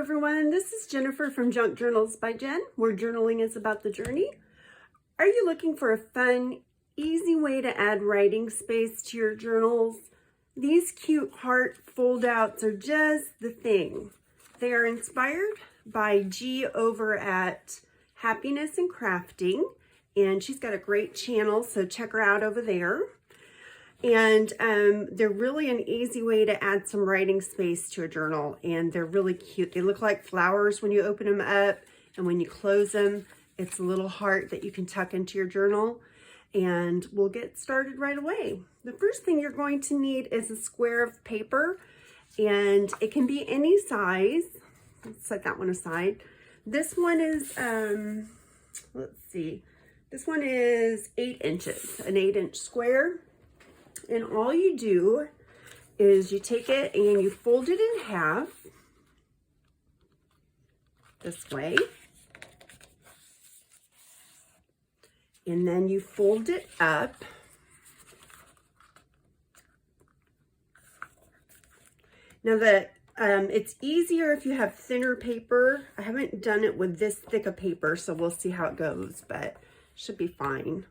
everyone, this is Jennifer from Junk Journals by Jen, where journaling is about the journey. Are you looking for a fun, easy way to add writing space to your journals? These cute heart fold-outs are just the thing. They are inspired by G over at Happiness and Crafting, and she's got a great channel, so check her out over there. And they're really an easy way to add some writing space to a journal, and they're really cute. They look like flowers when you open them up, and when you close them, it's a little heart that you can tuck into your journal. And we'll get started right away. The first thing you're going to need is a square of paper, and it can be any size. Let's set that one aside. This one is, let's see, this one is 8 inches, an 8-inch square. And all you do is you take it and you fold it in half this way. And then you fold it up. Now it's easier if you have thinner paper. I haven't done it with this thick of paper, so we'll see how it goes, but should be fine.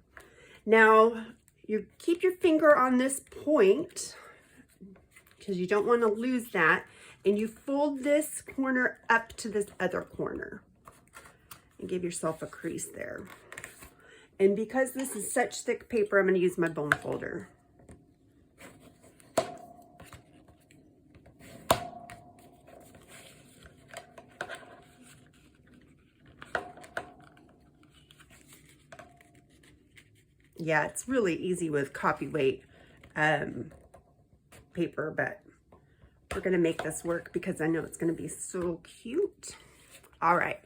Now, you keep your finger on this point because you don't want to lose that, and you fold this corner up to this other corner and give yourself a crease there. And because this is such thick paper, I'm going to use my bone folder. Yeah, it's really easy with copyweight paper, but we're going to make this work because I know it's going to be so cute. All right.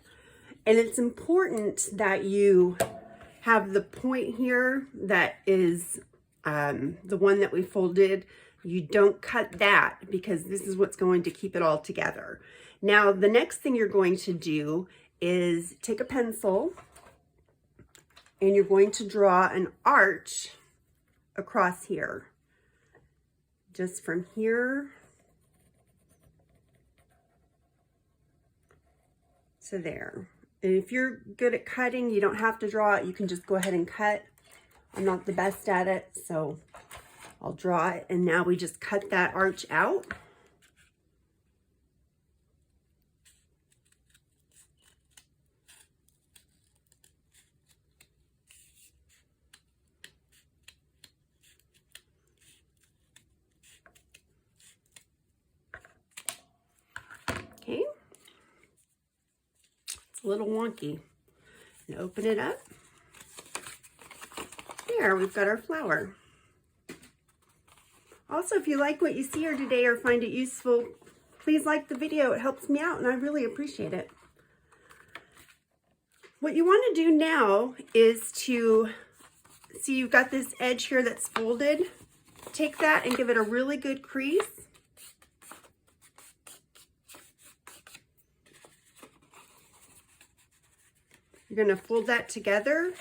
And it's important that you have the point here that is the one that we folded. You don't cut that because this is what's going to keep it all together. Now, the next thing you're going to do is take a pencil, and you're going to draw an arch across here. Just from here to there. And if you're good at cutting, you don't have to draw it. You can just go ahead and cut. I'm not the best at it, so I'll draw it. And now we just cut that arch out. Okay, it's a little wonky. And open it up. There, we've got our flower. Also, if you like what you see here today or find it useful, please like the video. It helps me out and I really appreciate it. What you want to do now is to see you've got this edge here that's folded. Take that and give it a really good crease. You're going to fold that together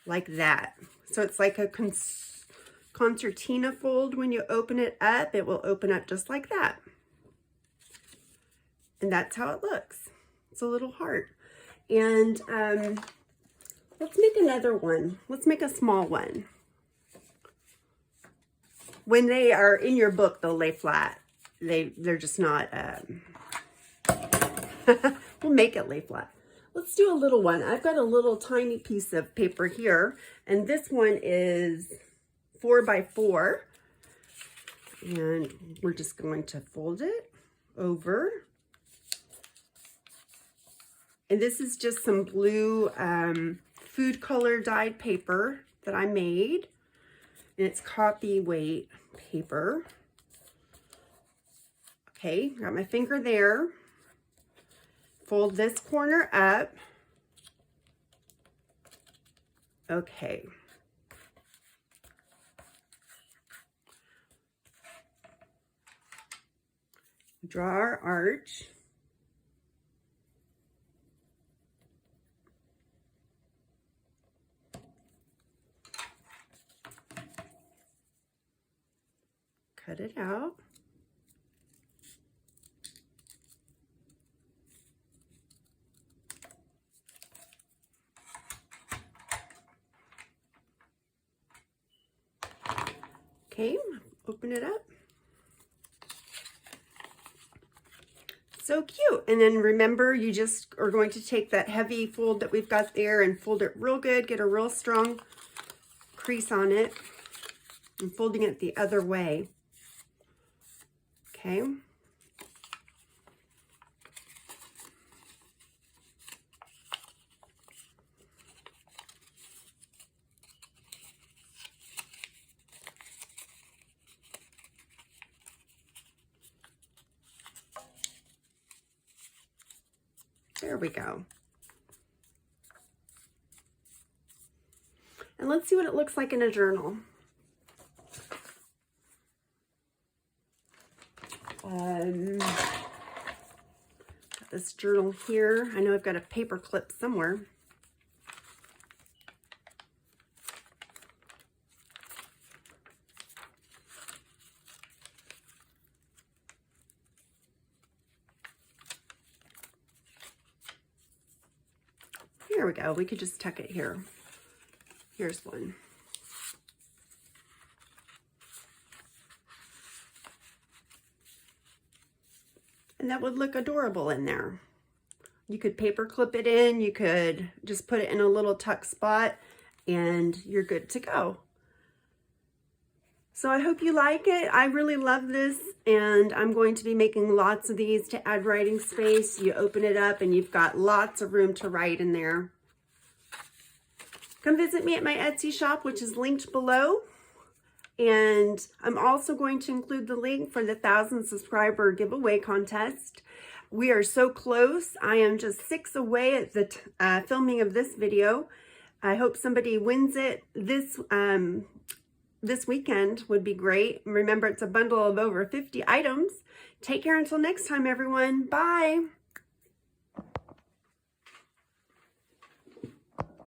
like that. So it's like a concertina fold. When you open it up, it will open up just like that. And that's how it looks. It's a little heart. And let's make another one. Let's make a small one. When they are in your book, they'll lay flat. They're just not... we'll make it lay flat. Let's do a little one. I've got a little tiny piece of paper here, and this one is 4 by 4. And we're just going to fold it over. And this is just some blue food color dyed paper that I made. And it's copyweight paper. Okay, got my finger there. Fold this corner up. Okay. Draw our arch. Cut it out. Okay, open it up. So cute. And then remember, you just are going to take that heavy fold that we've got there and fold it real good, get a real strong crease on it. I'm folding it the other way. Okay. There we go. And let's see what it looks like in a journal. Got this journal here. I know I've got a paper clip somewhere. Here we go. We could just tuck it here. Here's one. And that would look adorable in there. You could paper clip it in. You could just put it in a little tuck spot and you're good to go. So I hope you like it. I really love this, and I'm going to be making lots of these to add writing space. You open it up and you've got lots of room to write in there. Come visit me at my Etsy shop, which is linked below. And I'm also going to include the link for the 1,000 subscriber giveaway contest. We are so close. I am just 6 away at the filming of this video. I hope somebody wins it this weekend would be great. Remember, it's a bundle of over 50 items. Take care until next time, everyone. Bye.